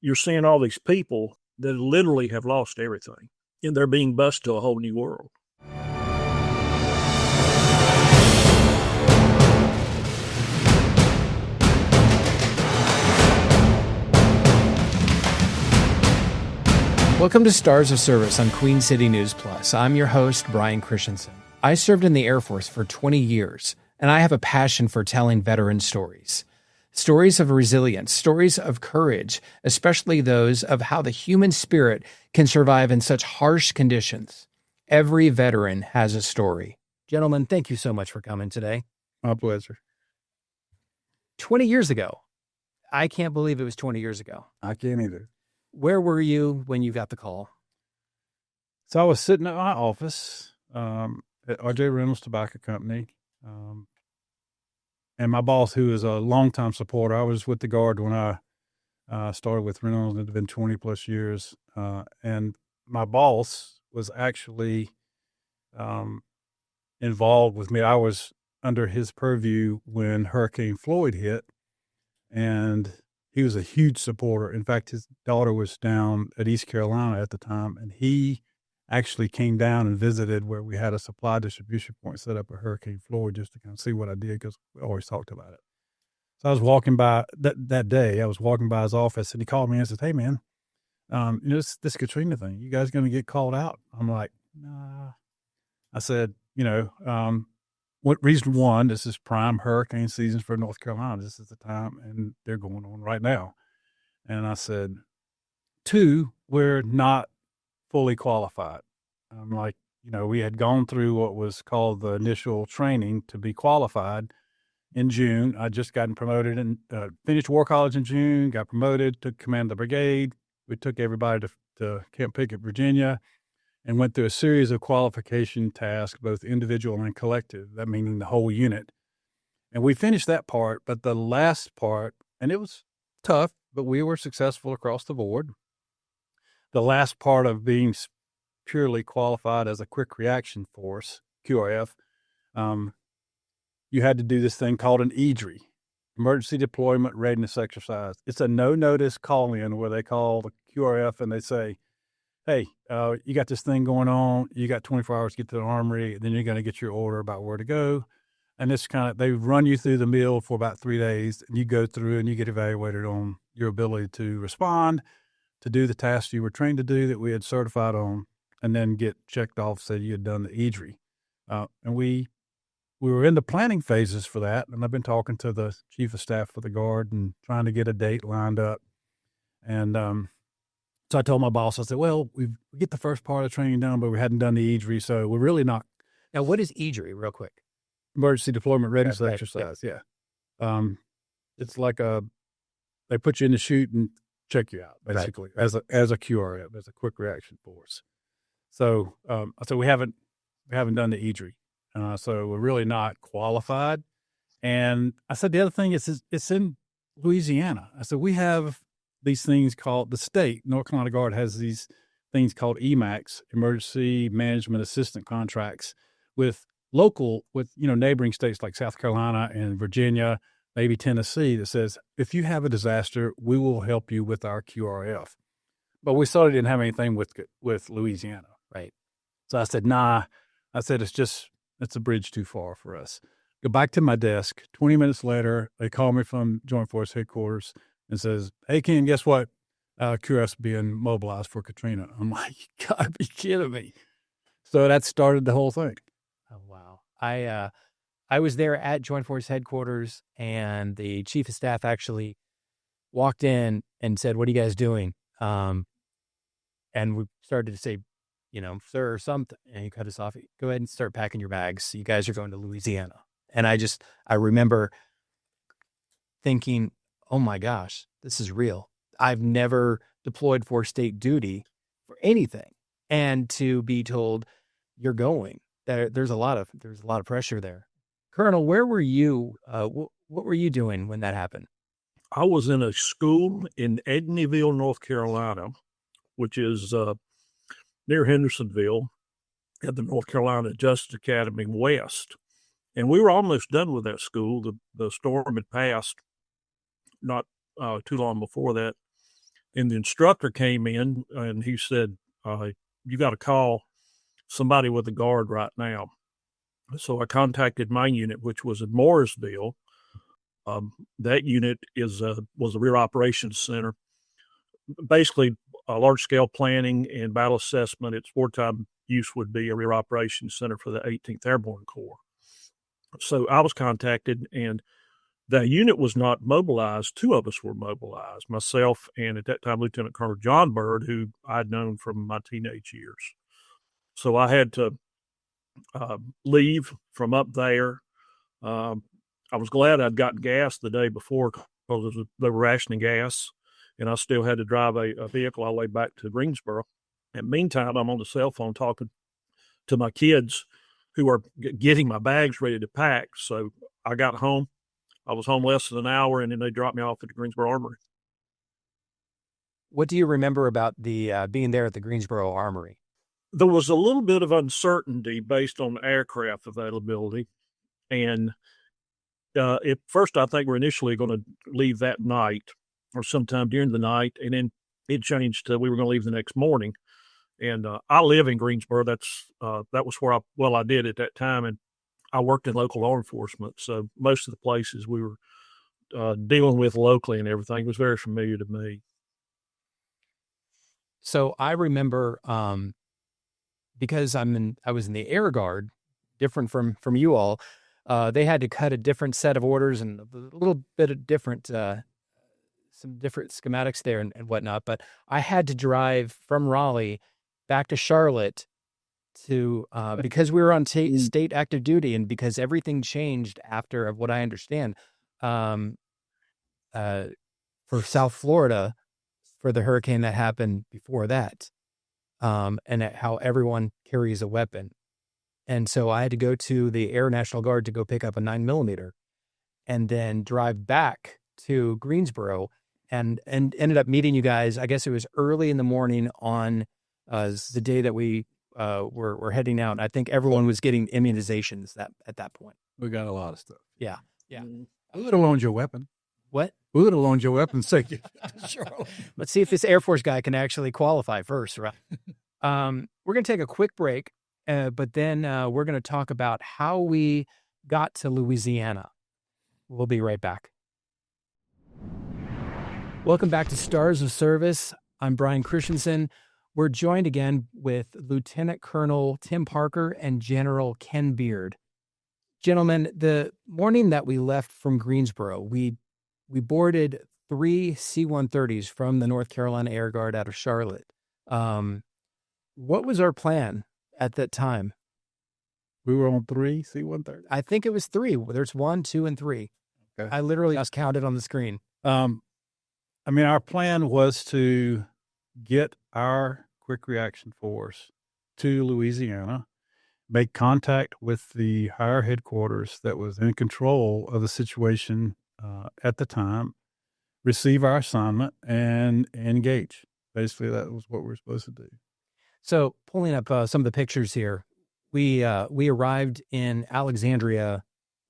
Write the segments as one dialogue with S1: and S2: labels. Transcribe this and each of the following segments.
S1: you're seeing all these people that literally have lost everything, and they're being bused to a whole new world.
S2: Welcome to Stars of Service on Queen City News Plus. I'm your host, Brian Christensen. I served in the Air Force for 20 years, and I have a passion for telling veteran stories. Stories of resilience, stories of courage, especially those of how the human spirit can survive in such harsh conditions. Every veteran has a story. Gentlemen, thank you so much for coming today.
S3: My pleasure.
S2: 20 years ago. I can't believe it was 20 years ago.
S3: I can't either.
S2: Where were you when you got the call?
S3: So I was sitting at my office at RJ Reynolds Tobacco Company. And my boss, who is a longtime supporter, I was with the Guard when I started with Reynolds. It had been 20 plus years. And my boss was actually involved with me. I was under his purview when Hurricane Floyd hit, and he was a huge supporter. In fact, his daughter was down at East Carolina at the time, and he actually came down and visited where we had a supply distribution point set up at Hurricane Floyd just to kind of see what I did, because we always talked about it. So I was walking by that day, I was walking by his office, and he called me and said, "Hey man, this Katrina thing, you guys going to get called out?" I'm like, "Nah." I said, what reason one, this is prime hurricane season for North Carolina. This is the time, and they're going on right now. And I said, two, we're not fully qualified. I'm like, we had gone through what was called the initial training to be qualified in June. I just gotten promoted and finished War College in June, got promoted, took command of the brigade. We took everybody to Camp Pickett, Virginia, and went through a series of qualification tasks, both individual and collective, that meaning the whole unit. And we finished that part, but the last part, and it was tough, but we were successful across the board. The last part of being purely qualified as a quick reaction force, QRF, you had to do this thing called an EDRI, Emergency Deployment Readiness Exercise. It's a no-notice call-in where they call the QRF and they say, "Hey, you got this thing going on. You got 24 hours to get to the armory. Then you're going to get your order about where to go." And it's they run you through the mill for about 3 days, and you go through and you get evaluated on your ability to respond, to do the tasks you were trained to do that we had certified on, and then get checked off, said you had done the EDRI. And we were in the planning phases for that. And I've been talking to the chief of staff for the Guard and trying to get a date lined up. And, so I told my boss, I said, "Well, we get the first part of the training done, but we hadn't done the EDRI, so we're really not."
S2: Now, what is EDRI, real quick?
S3: Emergency Deployment Readiness Exercise, yeah. It's like they put you in the chute and check you out, basically, as a QRF, as a quick reaction force. So I said, we haven't done the EDRI, so we're really not qualified. And I said, the other thing is it's in Louisiana. I said, we have these things called, the state, North Carolina Guard has these things called EMACs, Emergency Management Assistant Contracts, with neighboring states like South Carolina and Virginia, maybe Tennessee, that says, if you have a disaster, we will help you with our QRF. But we sort of didn't have anything with Louisiana.
S2: Right.
S3: So I said, nah. I said, it's a bridge too far for us. Go back to my desk. 20 minutes later, they call me from Joint Force Headquarters and says, "Hey, Ken, guess what? QRF's being mobilized for Katrina." I'm like, "You gotta be kidding me." So that started the whole thing.
S2: Oh, wow. I was there at Joint Force Headquarters, and the chief of staff actually walked in and said, "What are you guys doing?" And we started to say, "Sir," or something, and he cut us off. "Go ahead and start packing your bags. You guys are going to Louisiana." And I remember thinking, oh my gosh, this is real. I've never deployed for state duty for anything. And to be told you're going, there's a lot of pressure there. Colonel, where were you? What were you doing when that happened?
S1: I was in a school in Edneyville, North Carolina, which is near Hendersonville at the North Carolina Justice Academy West. And we were almost done with that school. The storm had passed not too long before that. And the instructor came in and he said, you got to call somebody with a guard right now. So I contacted my unit, which was in Morrisville. That unit was a rear operations center. Basically, large scale planning and battle assessment. Its wartime use would be a rear operations center for the 18th Airborne Corps. So I was contacted, and the unit was not mobilized. Two of us were mobilized, myself and at that time Lieutenant Colonel John Bird, who I'd known from my teenage years. So I had to leave from up there. I was glad I'd gotten gas the day before because they were rationing gas, and I still had to drive a vehicle all the way back to Greensboro. And meantime, I'm on the cell phone talking to my kids who are getting my bags ready to pack. So I got home. I was home less than an hour, and then they dropped me off at the Greensboro Armory.
S2: What do you remember about the being there at the Greensboro Armory?
S1: There was a little bit of uncertainty based on aircraft availability. And at first, I think we're initially going to leave that night or sometime during the night. And then it changed to we were going to leave the next morning. And I live in Greensboro. That was where I did at that time. And I worked in local law enforcement. So most of the places we were dealing with locally and everything was very familiar to me.
S2: So I remember because I was in the Air Guard, different from you all. They had to cut a different set of orders and a little bit of different, some different schematics there and whatnot. But I had to drive from Raleigh back to Charlotte to because we were on state active duty, and because everything changed after, of what I understand, for South Florida, for the hurricane that happened before that, and how everyone carries a weapon. And so I had to go to the Air National Guard to go pick up a 9mm and then drive back to Greensboro and ended up meeting you guys. I guess it was early in the morning on the day that we were heading out. And I think everyone was getting immunizations at that point.
S3: We got a lot of stuff.
S2: Yeah.
S3: We would have loaned your weapon.
S2: What?
S3: We would have loaned your weapon. Sake.
S2: Sure. Let's see if this Air Force guy can actually qualify first, right? We're going to take a quick break, but then we're going to talk about how we got to Louisiana. We'll be right back. Welcome back to Stars of Service. I'm Brian Christensen. We're joined again with Lieutenant Colonel Tim Parker and General Ken Beard. Gentlemen, the morning that we left from Greensboro, we boarded 3 C-130s from the North Carolina Air Guard out of Charlotte. What was our plan at that time?
S3: We were on 3 C-130.
S2: I think it was 3. There's 1, 2, and 3. Okay. I literally just counted on the screen.
S3: Our plan was to get our quick reaction force to Louisiana, make contact with the higher headquarters that was in control of the situation at the time, receive our assignment, and engage. Basically, that was what we were supposed to do.
S2: So, pulling up some of the pictures here, we arrived in Alexandria,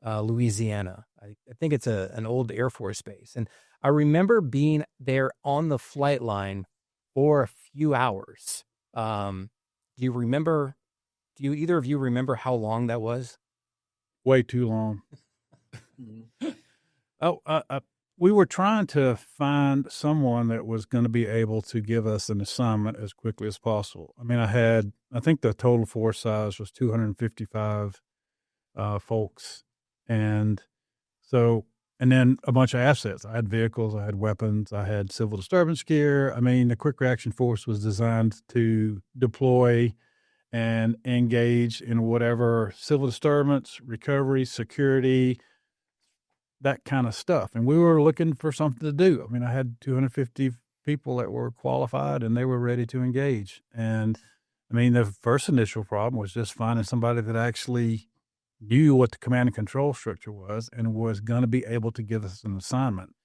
S2: Louisiana. I think it's an old Air Force base, and I remember being there on the flight line for a few hours. Do you either of you remember how long that was?
S3: Way too long. We were trying to find someone that was going to be able to give us an assignment as quickly as possible. I think the total force size was 255 folks. And then a bunch of assets. I had vehicles, I had weapons, I had civil disturbance gear. The quick reaction force was designed to deploy and engage in whatever civil disturbance, recovery, security, that kind of stuff. And we were looking for something to do. I had 250 people that were qualified and they were ready to engage. And the first initial problem was just finding somebody that actually knew what the command and control structure was and was going to be able to give us an assignment.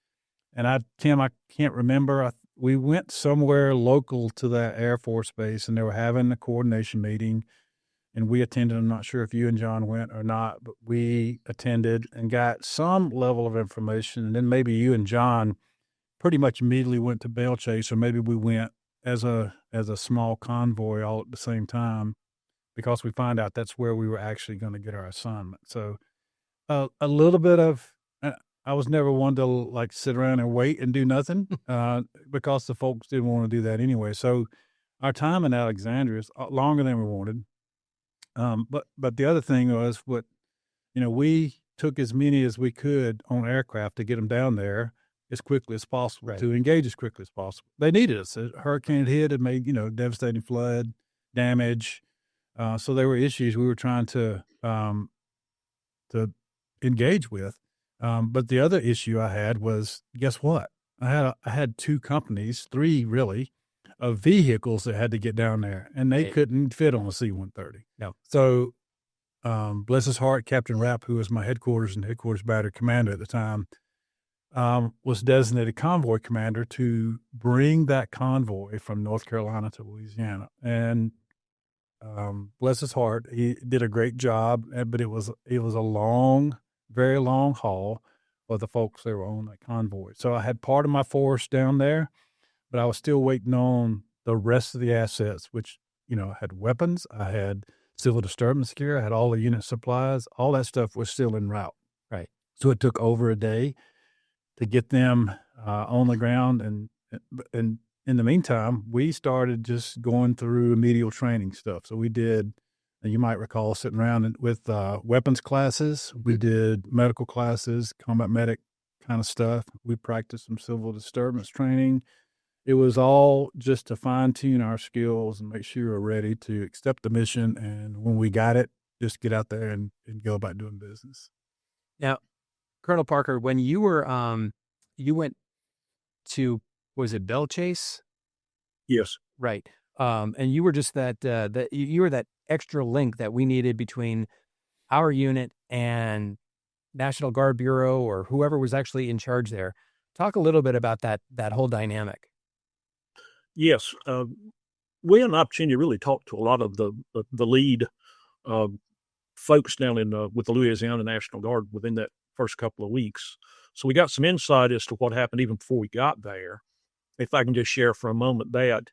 S3: And Tim, I can't remember. We went somewhere local to that Air Force base and they were having a coordination meeting. And we attended. I'm not sure if you and John went or not, but we attended and got some level of information. And then maybe you and John pretty much immediately went to Bell Chase, or maybe we went as a small convoy all at the same time, because we find out that's where we were actually going to get our assignment. So a little bit of I was never one to like sit around and wait and do nothing, because the folks didn't want to do that anyway. So our time in Alexandria is longer than we wanted. But the other thing was we took as many as we could on aircraft to get them down there as quickly as possible,
S2: Right.
S3: to engage as quickly as possible. They needed us. A hurricane hit and made, devastating flood damage. So there were issues we were trying to engage with. But the other issue I had was, guess what? I had two companies, three really, of vehicles that had to get down there, and they
S2: Right.
S3: couldn't fit on a C-130.
S2: No.
S3: So, bless his heart, Captain Rapp, who was my headquarters battery commander at the time, was designated convoy commander to bring that convoy from North Carolina to Louisiana. And bless his heart, he did a great job, but it was a long, very long haul for the folks that were on that convoy. So I had part of my force down there, but I was still waiting on the rest of the assets, which, I had weapons, I had civil disturbance gear, I had all the unit supplies, all that stuff was still en route.
S2: Right.
S3: So it took over a day to get them on the ground. And in the meantime, we started just going through remedial training stuff. So we did, and you might recall, sitting around with weapons classes. We did medical classes, combat medic kind of stuff. We practiced some civil disturbance training. It was all just to fine tune our skills and make sure we're ready to accept the mission. And when we got it, just get out there and go about doing business.
S2: Now, Colonel Parker, when you were, you went to, was it Bell Chase?
S1: Yes.
S2: Right. And you were just you were that extra link that we needed between our unit and National Guard Bureau or whoever was actually in charge there. Talk a little bit about that whole dynamic.
S1: Yes. We had an opportunity to really talk to a lot of the lead folks down with the Louisiana National Guard within that first couple of weeks. So we got some insight as to what happened even before we got there. If I can just share for a moment that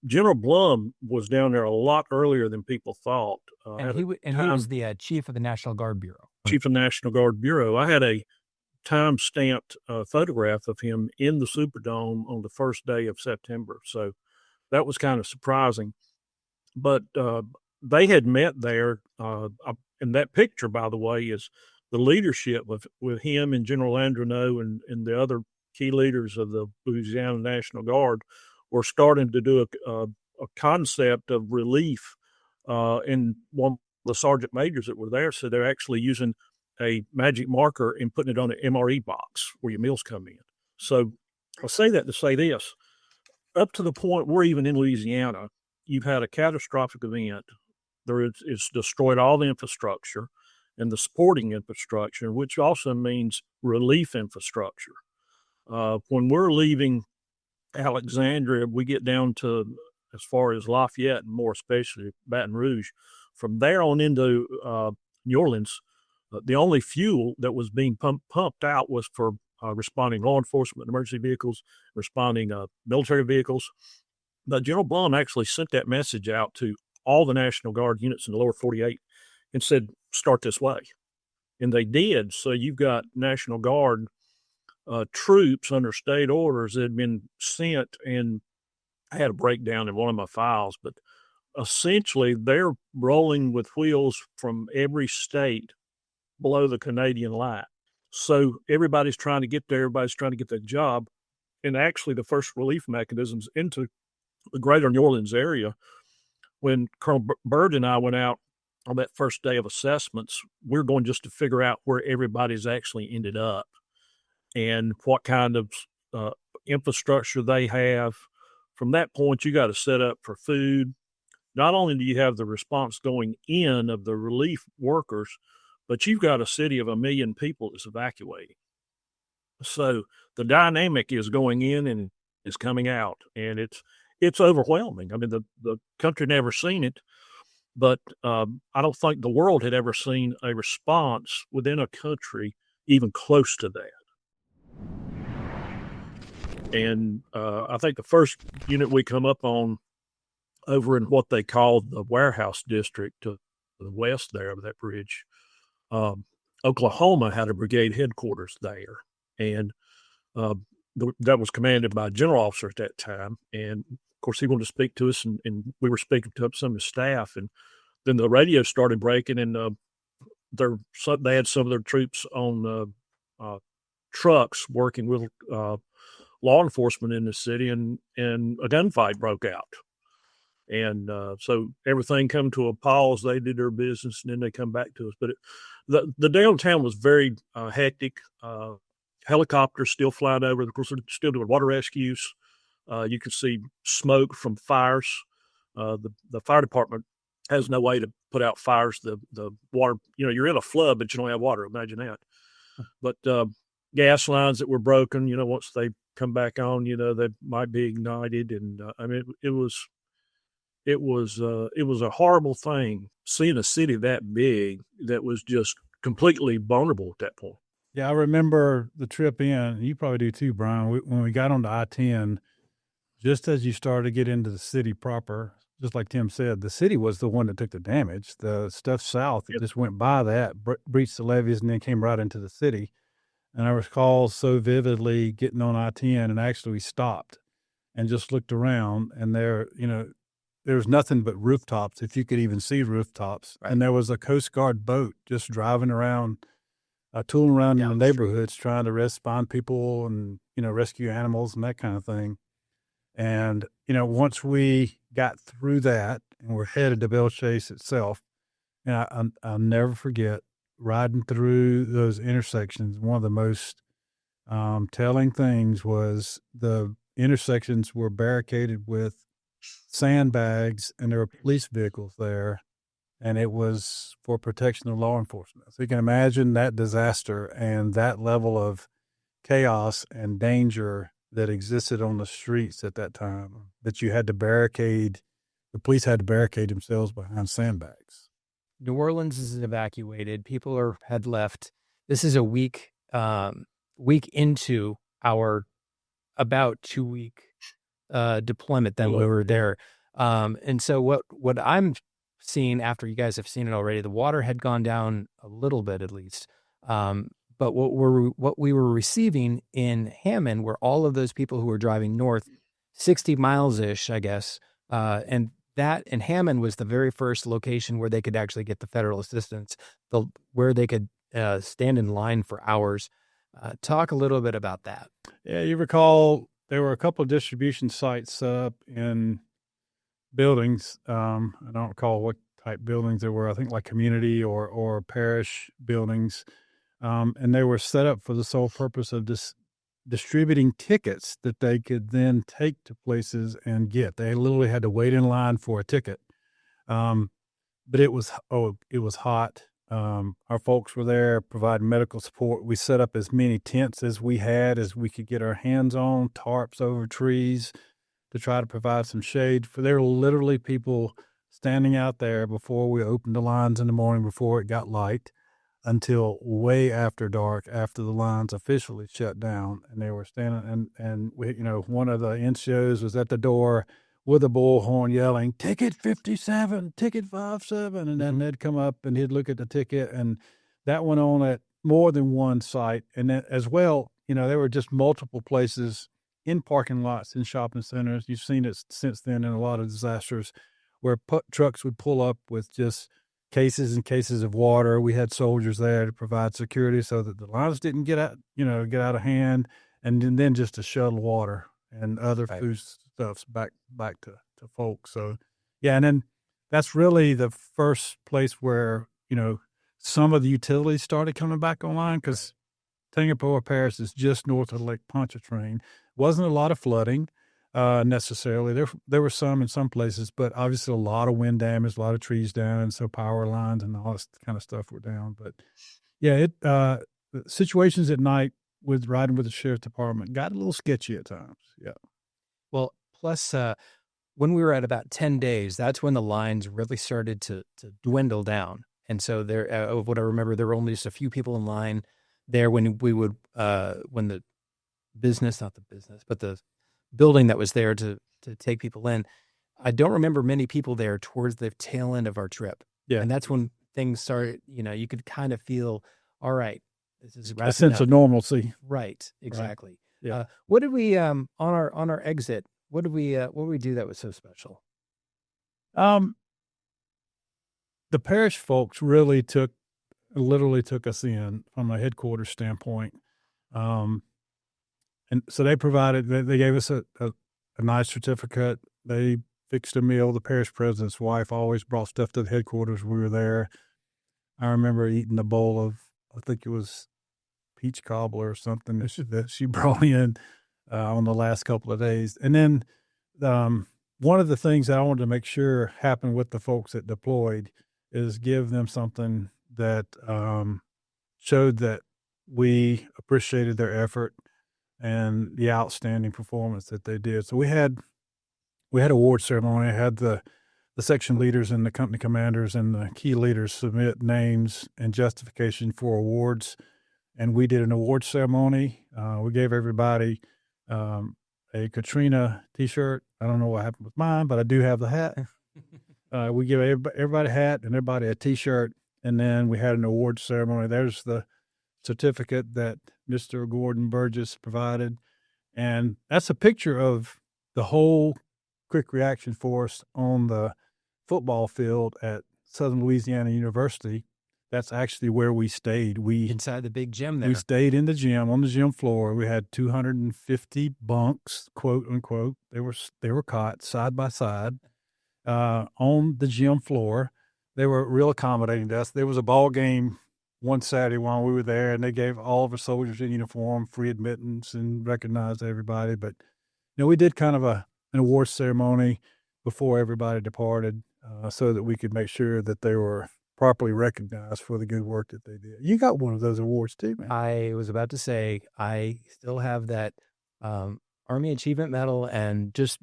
S1: General Blum was down there a lot earlier than people thought.
S2: And he was the chief of the National Guard Bureau.
S1: Chief of the National Guard Bureau. I had a time-stamped photograph of him in the Superdome on the first day of September. So that was kind of surprising. But they had met there. And that picture, by the way, is the leadership with him and General Landreneau and the other key leaders of the Louisiana National Guard were starting to do a concept of relief. And one of the sergeant majors that were there said they're actually using a magic marker and putting it on an MRE box where your meals come in. So I say that to say this. Up to the point we're even in Louisiana, you've had a catastrophic event. It's destroyed all the infrastructure and the supporting infrastructure, which also means relief infrastructure. When we're leaving Alexandria, we get down to as far as Lafayette and more especially Baton Rouge. From there on into New Orleans, the only fuel that was being pumped out was for responding law enforcement, emergency vehicles, responding military vehicles. But General Blum actually sent that message out to all the National Guard units in the lower 48 and said, start this way. And they did. So you've got National Guard troops under state orders that had been sent, and I had a breakdown in one of my files, but essentially they're rolling with wheels from every state below the Canadian line. So everybody's trying to get there, everybody's trying to get that job. And actually the first relief mechanisms into the greater New Orleans area, when Colonel Byrd and I went out on that first day of assessments, we're going just to figure out where everybody's actually ended up and what kind of infrastructure they have. From that point, you got to set up for food. Not only do you have the response going in of the relief workers, but you've got a city of 1 million people that's evacuating. So the dynamic is going in and is coming out, and it's overwhelming. I mean, the country never seen it, but I don't think the world had ever seen a response within a country even close to that. And I think the first unit we come up on over in what they called the warehouse district to the west there of that bridge, um, Oklahoma had a brigade headquarters there. And uh, that was commanded by a general officer at that time. And of course, he wanted to speak to us, and we were speaking to some of the staff. And then the radio started breaking, and they had some of their troops on trucks working with law enforcement in the city, and a gunfight broke out. And so everything come to a pause. They did their business, and then they come back to us. But the downtown was very hectic. Helicopters still flying over. Of course, they're still doing water rescues. You can see smoke from fires. The fire department has no way to put out fires. The water, you're in a flood, but you don't have water. Imagine that. But gas lines that were broken, once they come back on, they might be ignited. And I mean, it was a horrible thing seeing a city that big that was just completely vulnerable at that point.
S3: Yeah, I remember the trip in. You probably do too, Brian. When we got onto I-10, just as you started to get into the city proper, just like Tim said, the city was the one that took the damage. The stuff south that just went by that, breached the levees, and then came right into the city. And I recall so vividly getting on I-10, and actually we stopped and just looked around, and there was nothing but rooftops, if you could even see rooftops. Right. And there was a Coast Guard boat just driving around, tooling around in the neighborhoods, trying to find people and, rescue animals and that kind of thing. And, once we got through that and we're headed to Belle Chase itself, and I'll never forget riding through those intersections. One of the most telling things was the intersections were barricaded with sandbags, and there were police vehicles there, and it was for protection of law enforcement. So you can imagine that disaster and that level of chaos and danger that existed on the streets at that time, that you had to barricade. The police had to barricade themselves behind sandbags.
S2: New Orleans is evacuated. People had left. This is a week into our about 2-week deployment that we were there. And so what I'm seeing, after you guys have seen it already, the water had gone down a little bit at least. But what we were receiving in Hammond were all of those people who were driving north, 60 miles ish, I guess. And Hammond was the very first location where they could actually get the federal assistance, where they could stand in line for hours. Talk a little bit about that.
S3: Yeah, you recall there were a couple of distribution sites set up in buildings. I don't recall what type buildings there were. I think like community or parish buildings. And they were set up for the sole purpose of distributing tickets that they could then take to places and get. They literally had to wait in line for a ticket. But it was hot. Our folks were there providing medical support. We set up as many tents as we could get our hands on, tarps over trees to try to provide some shade. For there were literally people standing out there before we opened the lines in the morning, before it got light, until way after dark, after the lines officially shut down. And they were standing, and we, one of the NCOs was at the door with a bullhorn yelling, "Ticket 57, ticket 57." And then they'd come up and he'd look at the ticket, and that went on at more than one site. And then as well, there were just multiple places in parking lots, in shopping centers. You've seen it since then in a lot of disasters where trucks would pull up with just cases and cases of water. We had soldiers there to provide security so that the lines didn't get out of hand, and then just to shuttle water and other food stuffs back to folks. So, yeah, and then that's really the first place where, some of the utilities started coming back online, because Singapore Parish is just north of Lake Pontchartrain. Wasn't a lot of flooding necessarily. There were some in some places, but obviously a lot of wind damage, a lot of trees down, and so power lines and all this kind of stuff were down. But yeah, situations at night with riding with the sheriff's department got a little sketchy at times. Yeah.
S2: Well, plus when we were at about 10 days, that's when the lines really started to dwindle down. And so what I remember, there were only just a few people in line there when we would when the business, not the business, but the building that was there to take people in. I don't remember many people there towards the tail end of our trip.
S3: Yeah.
S2: And that's when things started, you could kind of feel, all right, this is
S3: a sense of normalcy.
S2: Right. Exactly.
S3: Right. Yeah.
S2: What did we, on our exit, what did we do that was so special?
S3: The parish folks literally took us in from a headquarters standpoint. And so they gave us a nice certificate. They fixed a meal. The parish president's wife always brought stuff to the headquarters. We were there. I remember eating a bowl of, I think it was peach cobbler or something that she brought in on the last couple of days. And then one of the things that I wanted to make sure happened with the folks that deployed is give them something that showed that we appreciated their effort and the outstanding performance that they did. So we had award ceremony. I had the section leaders and the company commanders and the key leaders submit names and justification for awards. And we did an award ceremony. We gave everybody a Katrina T-shirt. I don't know what happened with mine, but I do have the hat. We give everybody a hat and everybody a T-shirt. And then we had an award ceremony. There's the certificate that Mr. Gordon Burgess provided. And that's a picture of the whole quick reaction force on the football field at Southern Louisiana University. That's actually where we stayed.
S2: Inside the big gym there.
S3: We stayed in the gym, on the gym floor. We had 250 bunks, quote unquote. They were cots side by side on the gym floor. They were real accommodating to us. There was a ball game one Saturday while we were there, and they gave all of our soldiers in uniform free admittance and recognized everybody. But we did kind of an award ceremony before everybody departed, so that we could make sure that they were properly recognized for the good work that they did. You got one of those awards too, man.
S2: I was about to say, I still have that Army Achievement Medal, and just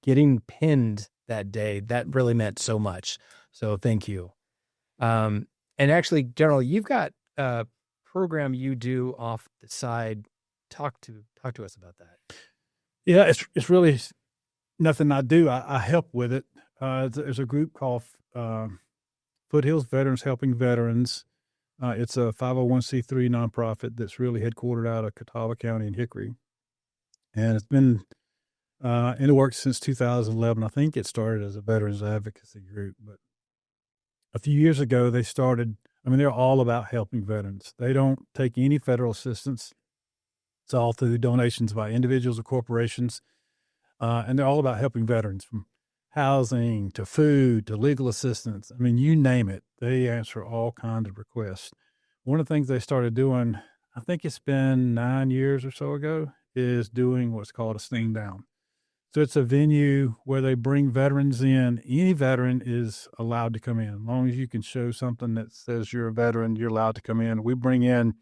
S2: getting pinned that day, that really meant so much. So thank you. And actually, General, you've got a program you do off the side. Talk to us about that.
S3: Yeah, it's really nothing I do. I help with it. There's a group called Foothills Veterans Helping Veterans. It's a 501c3 nonprofit that's really headquartered out of Catawba County in Hickory. And it's been in the works since 2011. I think it started as a veterans advocacy group, but a few years ago they started, they're all about helping veterans. They don't take any federal assistance. It's all through donations by individuals or corporations. And they're all about helping veterans, from housing to food to legal assistance. You name it. They answer all kinds of requests. One of the things they started doing, I think it's been 9 years or so ago, is doing what's called a Sting Down. So it's a venue where they bring veterans in. Any veteran is allowed to come in. As long as you can show something that says you're a veteran, you're allowed to come in. We bring in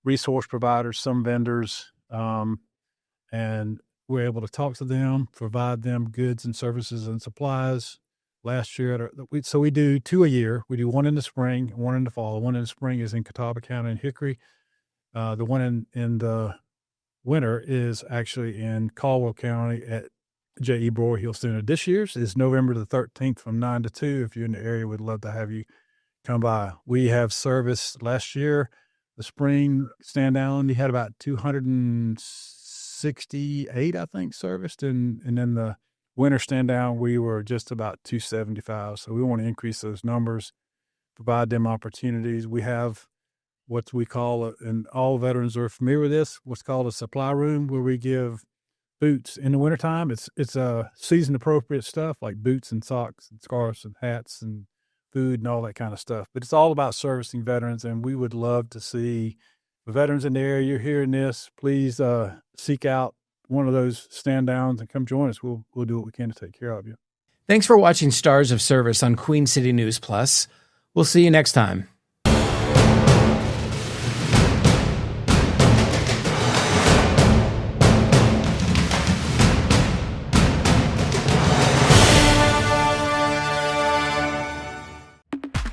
S3: resource providers, some vendors, and we're able to talk to them, provide them goods and services and supplies. Last year, we do 2 a year. We do one in the spring, one in the fall. One in the spring is in Catawba County and Hickory. The one in the winter is actually in Caldwell County at J.E. Broyhill Center. This year's is November the 13th from 9 to 2. If you're in the area, we'd love to have you come by. We have service last year. The spring stand down, you had about 268, I think, serviced. And then the winter stand down, we were just about 275. So we want to increase those numbers, provide them opportunities. We have what we call, and all veterans are familiar with this, what's called a supply room, where we give boots in the wintertime. It's season appropriate stuff like boots and socks and scarves and hats and food and all that kind of stuff. But it's all about servicing veterans, and we would love to see the veterans in the area. You're hearing this, please seek out one of those stand downs and come join us. We'll do what we can to take care of you.
S2: Thanks for watching Stars of Service on Queen City News Plus. We'll see you next time.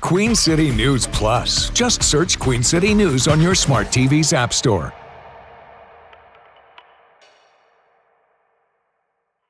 S4: Queen City News Plus. Just search Queen City News on your smart TV's app store.